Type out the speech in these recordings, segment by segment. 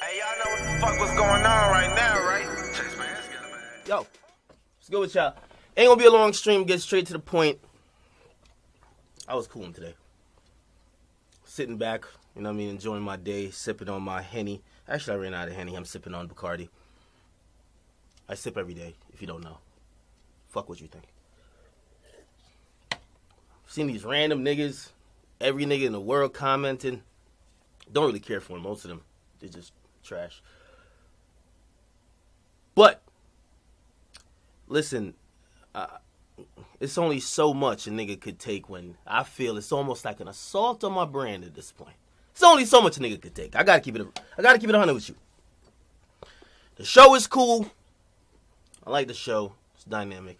Hey, y'all know what the fuck was going on right now, right? Yo, what's good with y'all? Ain't gonna be a long stream, get straight to the point. I was cooling today. Sitting back, you know what I mean, enjoying my day, sipping on my Henny. Actually, I ran out of Henny. I'm sipping on Bacardi. I sip every day, if you don't know. Fuck what you think. Seen these random niggas, every nigga in the world commenting. Don't really care for them, most of them. They're just trash. But, listen, it's only so much a nigga could take when I feel it's almost like an assault on my brand at this point. It's only so much a nigga could take. I gotta keep it 100 with you. The show is cool. I like the show. It's dynamic.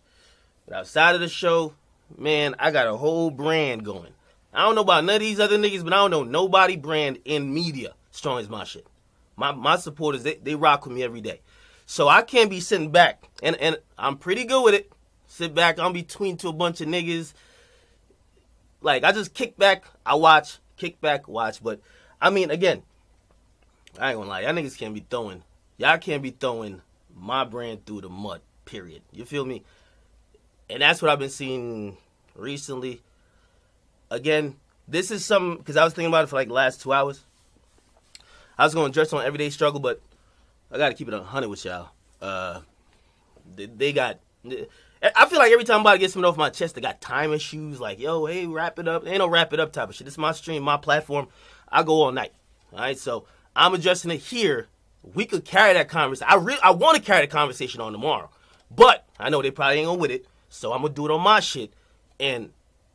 But outside of the show, man, I got a whole brand going. I don't know about none of these other niggas, but I don't know nobody brand in media strong as my shit. My supporters, they rock with me every day. So I can't be sitting back, and I'm pretty good with it. Sit back, I'm between to a bunch of niggas. Like, I just kick back, I watch, kick back, watch. But, I mean, again, I ain't gonna lie, y'all niggas can't be throwing my brand through the mud, period. You feel me? And that's what I've been seeing recently. Again, this is something, because I was thinking about it for like the last 2 hours. I was going to address on everyday struggle, but I got to keep it 100 with y'all. I feel like every time I'm about to get something off my chest, they got time issues. Like, yo, hey, wrap it up. Ain't no wrap it up type of shit. This is my stream, my platform. I go all night. All right, so I'm addressing it here. We could carry that conversation. I want to carry the conversation on tomorrow. But I know they probably ain't going with it. So I'm going to do it on my shit. And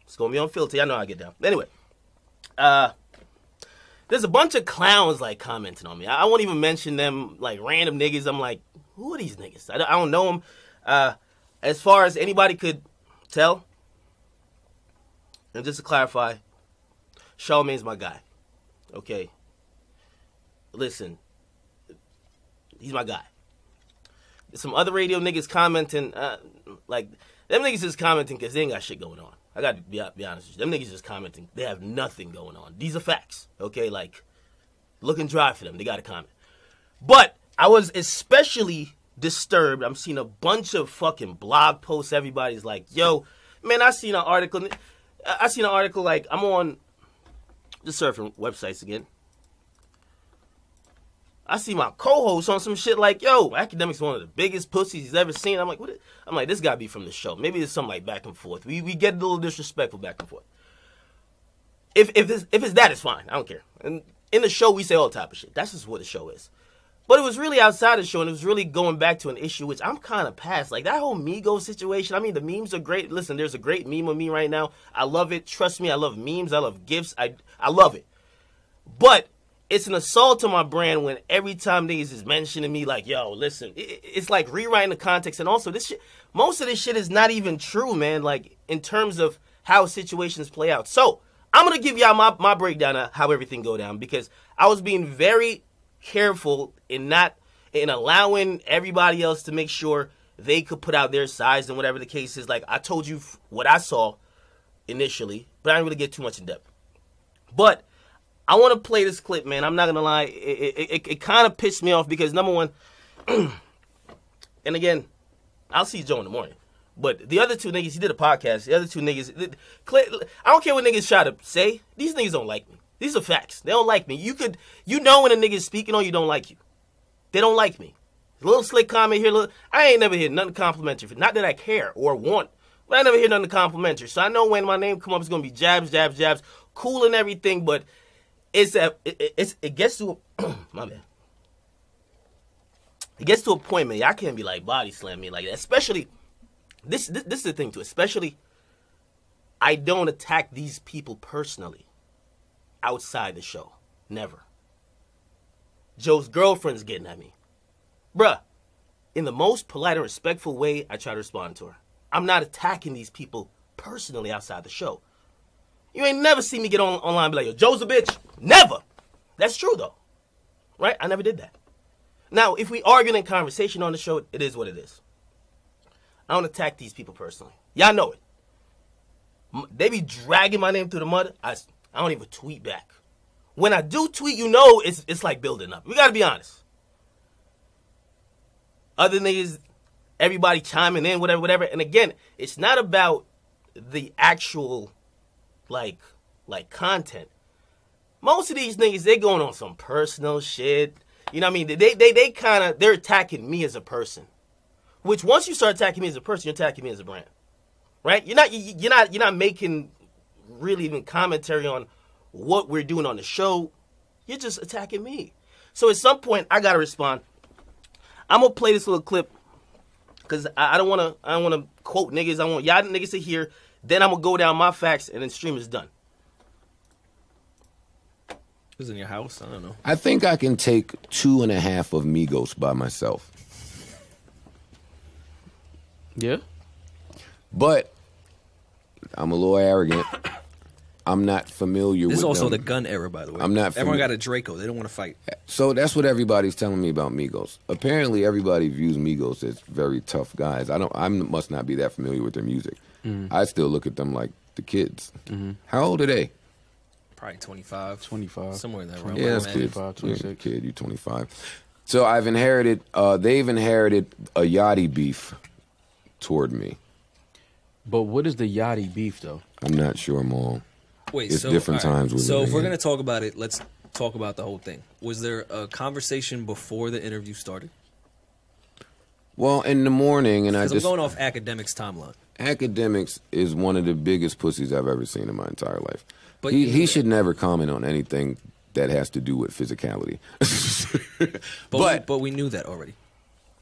it's going to be on filter. Y'all know how I get down. Anyway. There's a bunch of clowns, like, commenting on me. I won't even mention them, like, random niggas. I'm like, who are these niggas? I don't know them. As far as anybody could tell, and just to clarify, Charlamagne's my guy. Okay? Listen. He's my guy. There's some other radio niggas commenting, like, them niggas is commenting because they ain't got shit going on. I got to be honest with you. Them niggas just commenting. They have nothing going on. These are facts, okay? Like, looking dry for them. They got to comment. But I was especially disturbed. I'm seeing a bunch of fucking blog posts. Everybody's like, yo, man, I seen an article, like, I'm on the surfing websites again. I see my co-host on some shit like, yo, Akademiks one of the biggest pussies he's ever seen. I'm like, what? I'm like, this gotta be from the show. Maybe it's something like back and forth. We get a little disrespectful back and forth. If it's that, it's fine. I don't care. And in the show, we say all type of shit. That's just what the show is. But it was really outside the show, and it was really going back to an issue which I'm kind of past. Like, that whole Migos situation, I mean, the memes are great. Listen, there's a great meme of me right now. I love it. Trust me, I love memes. I love GIFs. I love it. But it's an assault on my brand when every time niggas is mentioning me, like, yo, listen, it's like rewriting the context. And also, this shit, most of this shit is not even true, man, like, in terms of how situations play out. So, I'm going to give y'all my breakdown of how everything go down, because I was being very careful in allowing everybody else to make sure they could put out their sides and whatever the case is. Like, I told you what I saw initially, but I didn't really get too much in depth. But I want to play this clip, man. I'm not going to lie. It kind of pissed me off because, number one, and again, I'll see Joe in the morning. But the other two niggas, he did a podcast. The other two niggas, I don't care what niggas try to say. These niggas don't like me. These are facts. They don't like me. You know when a nigga is speaking on you don't like you. They don't like me. A little slick comment here. I ain't never hear nothing complimentary. Not that I care or want, but I never hear nothing complimentary. So I know when my name come up, it's going to be jabs, jabs, jabs, cool and everything, but it gets to my bad. It gets to a point, man. Y'all can't be like body slam me like that. Especially this is the thing too. Especially, I don't attack these people personally outside the show. Never. Joe's girlfriend's getting at me, bruh. In the most polite and respectful way, I try to respond to her. I'm not attacking these people personally outside the show. You ain't never seen me get online and be like, yo, Joe's a bitch. Never. That's true, though. Right? I never did that. Now, if we arguing in conversation on the show, it is what it is. I don't attack these people personally. Y'all know it. They be dragging my name through the mud. I don't even tweet back. When I do tweet, you know it's like building up. We got to be honest. other niggas, everybody chiming in, whatever. And again, it's not about the actual, like content. Most of these niggas, they going on some personal shit. You know what I mean? They kind of, they're attacking me as a person. Which once you start attacking me as a person, you're attacking me as a brand. Right? You're not making really even commentary on what we're doing on the show. You're just attacking me. So at some point, I gotta respond. I'm gonna play this little clip because I don't wanna quote niggas. I want y'all niggas to hear. Then I'm gonna go down my facts, and then stream is done. It was in your house. I don't know. I think I can take 2.5 of Migos by myself. Yeah. But I'm a little arrogant. I'm not familiar with This is also them. the gun era, by the way. I'm not Everyone familiar. got a Draco. They don't want to fight. So that's what everybody's telling me about Migos. Apparently, everybody views Migos as very tough guys. I must not be that familiar with their music. I still look at them like the kids. How old are they? Probably 25. 25. Somewhere in that realm. Yeah, that's Man. kid. 25, Yeah, 26. kid, you 25. So I've inherited. They've inherited a Yachty beef toward me. But what is the Yachty beef, though? I'm not sure, Maul. Wait, It's so, different all right. times we're So if living we're in. going to talk about it, let's talk about the whole thing. Was there a conversation before the interview started? Well, in the morning, and I Because I'm just going off Academics' timeline. Academics is one of the biggest pussies I've ever seen in my entire life. But you knew he that. should never comment on anything that has to do with physicality. But we knew that already.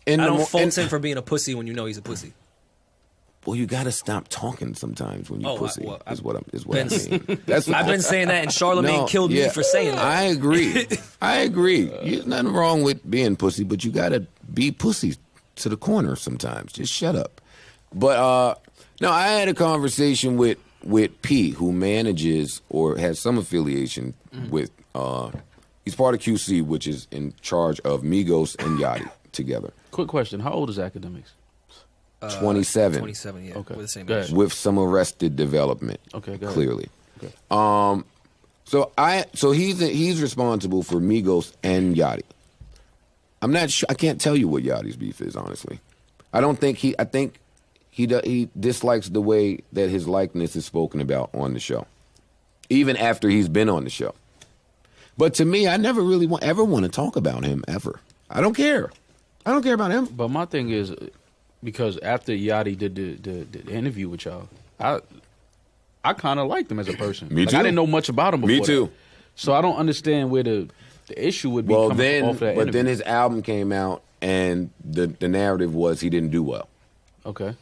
in I the don't mo- fault in- him for being a pussy when you know he's a pussy. Well, you got to stop talking sometimes when you Oh, pussy. well, is what I been- mean. That's what I've been saying that, and Charlemagne No, killed yeah, me for saying that. I agree. I agree. There's nothing wrong with being pussy, but you got to be pussy to the corner sometimes. Just shut up. But no, I had a conversation with P, who manages or has some affiliation with. He's part of QC, which is in charge of Migos and Yachty together. Quick question. How old is Academics? 27. 27, yeah. Okay. We're the same Go age. ahead. With some arrested development. Okay, go ahead. Clearly. Okay. So he's responsible for Migos and Yachty. I'm not sure. I can't tell you what Yachty's beef is, honestly. I think he dislikes the way that his likeness is spoken about on the show, even after he's been on the show. But to me, I never really ever want to talk about him ever. I don't care. I don't care about him. But my thing is, because after Yachty did the interview with y'all, I kind of liked him as a person. Me Like, too. I didn't know much about him before. Me too. that. So I don't understand where the issue would be Well, coming off that but interview. then his album came out, and the narrative was he didn't do well. Okay.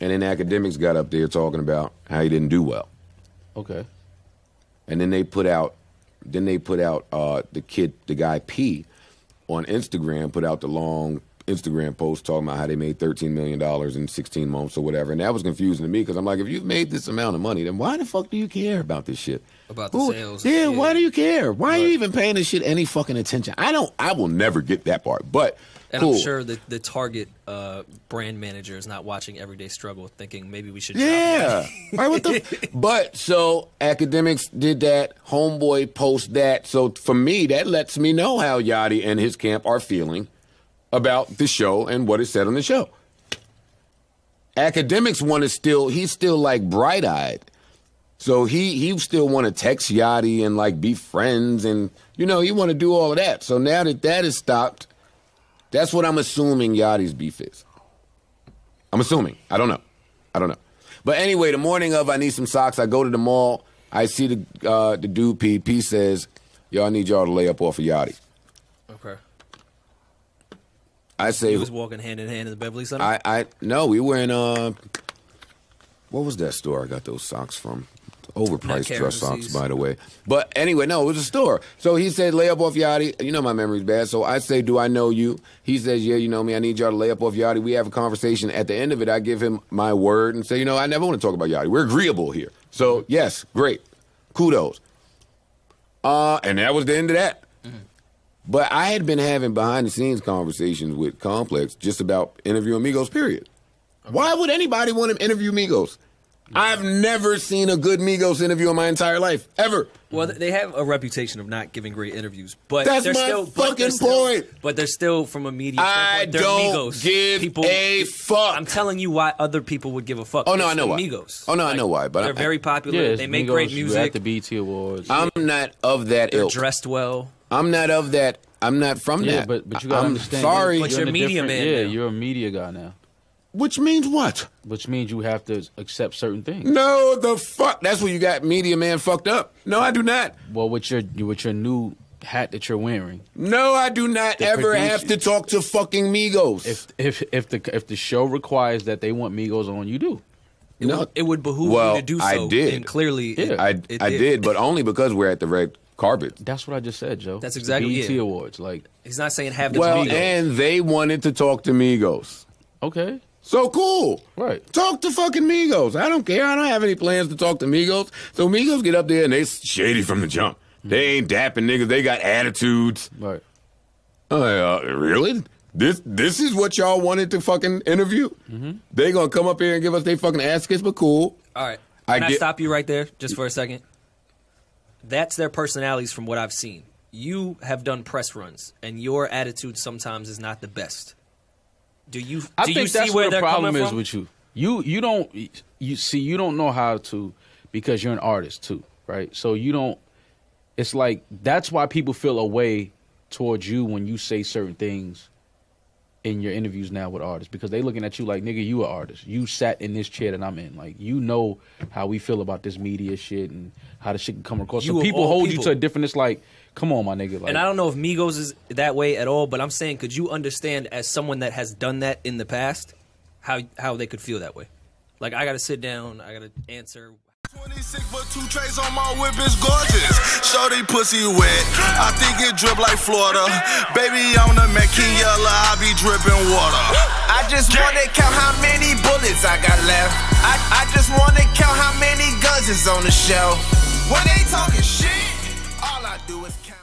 And then Academics got up there talking about how he didn't do well. Okay. And then they put out the guy P on Instagram, put out the long Instagram post talking about how they made $13 million in 16 months or whatever. And that was confusing to me because I'm like, if you've made this amount of money, then why the fuck do you care about this shit? About the sales. Yeah, Yeah. why do you care? Why are you Right. even paying this shit any fucking attention? I will never get that part. But And cool. I'm sure that the Target brand manager is not watching Everyday Struggle thinking maybe we should Yeah. Right, what the But so Academics did that, Homeboy post that. So for me, that lets me know how Yachty and his camp are feeling about the show and what is said on the show. Academics he's still like bright-eyed. So he still want to text Yachty and like be friends and he want to do all of that. So now that is stopped, that's what I'm assuming Yachty's beef is. I'm assuming. I don't know. But anyway, the morning of I need some socks, I go to the mall. I see the dude P. P says, "Yo, I need y'all to lay up off of Yachty." Okay. I say, He was walking hand in hand in the Beverly Center. no, we were in what was that store I got those socks from? Overpriced Not dress Karen socks, C's. by the way. But anyway, no, it was a store. So he said, lay up off Yachty. You know my memory's bad. So I say, do I know you? He says, yeah, you know me. I need y'all to lay up off Yachty. We have a conversation. At the end of it, I give him my word and say, I never want to talk about Yachty. We're agreeable here. So, yes, great. Kudos. And that was the end of that. Mm-hmm. But I had been having behind-the-scenes conversations with Complex just about interviewing Migos, period. Why would anybody want to interview Migos? I've never seen a good Migos interview in my entire life, ever. Well, they have a reputation of not giving great interviews, but That's they're my still, fucking point. But they're still, from a media I standpoint, they're don't Migos. give a fuck. I'm telling you why other people would give a fuck. Oh no, It's I know the why. Migos. Oh no, I know why. But they're very popular. Yeah, they make Migos, great you music. at the BT Awards. I'm not of that They're ilk. dressed well. I'm not of that. I'm not from yeah, that. but you gotta I'm understand. sorry. But you're in a media different- man Yeah, now. you're a media guy now, Which means what? which means you have to accept certain things. No, the fuck. That's where you got media man fucked up. No, I do not. Well, with your new hat that you're wearing, No, I do not The ever producer- have to talk to fucking Migos. if the show requires that they want Migos on, you do. no, It would behoove Well, you to do so. I did. And clearly, Yeah. I did, but only because we're at the red carpet. That's what I just said, Joe. That's It's the exactly- BET yeah. Awards. Like, he's not saying have the Well, Migos. and they wanted to talk to Migos. okay, So cool. right. Talk to fucking Migos. I don't care. I don't have any plans to talk to Migos. So Migos get up there and they shady from the jump. They ain't dapping niggas. They got attitudes. Right. Really? This is what y'all wanted to fucking interview? They gonna come up here and give us their fucking ass kiss, but cool. All right. I Can I get- stop you right there just for a second? That's their personalities from what I've seen. You have done press runs, and your attitude sometimes is not the best. Do you I do think you see that's where where the they're problem coming is from? with you. You don't know how to, because you're an artist too, right? So you don't. It's like that's why people feel a way towards you when you say certain things in your interviews now with artists, because they looking at you like, nigga, you an artist. You sat in this chair that I'm in. Like, you know how we feel about this media shit and how the shit can come across. You So of people all hold you people. to a different. It's like, come on, my nigga. Like, And I don't know if Migos is that way at all, but I'm saying, could you understand as someone that has done that in the past, how they could feel that way? Like, I got to sit down, I got to answer. 26 but 2 trays on my whip is gorgeous. Shorty pussy wet, I think it drip like Florida. Baby on the Maquilla, I be dripping water. I just wanna count how many bullets I got left. I just wanna count how many guns is on the shelf. When they talking shit, all I do is count.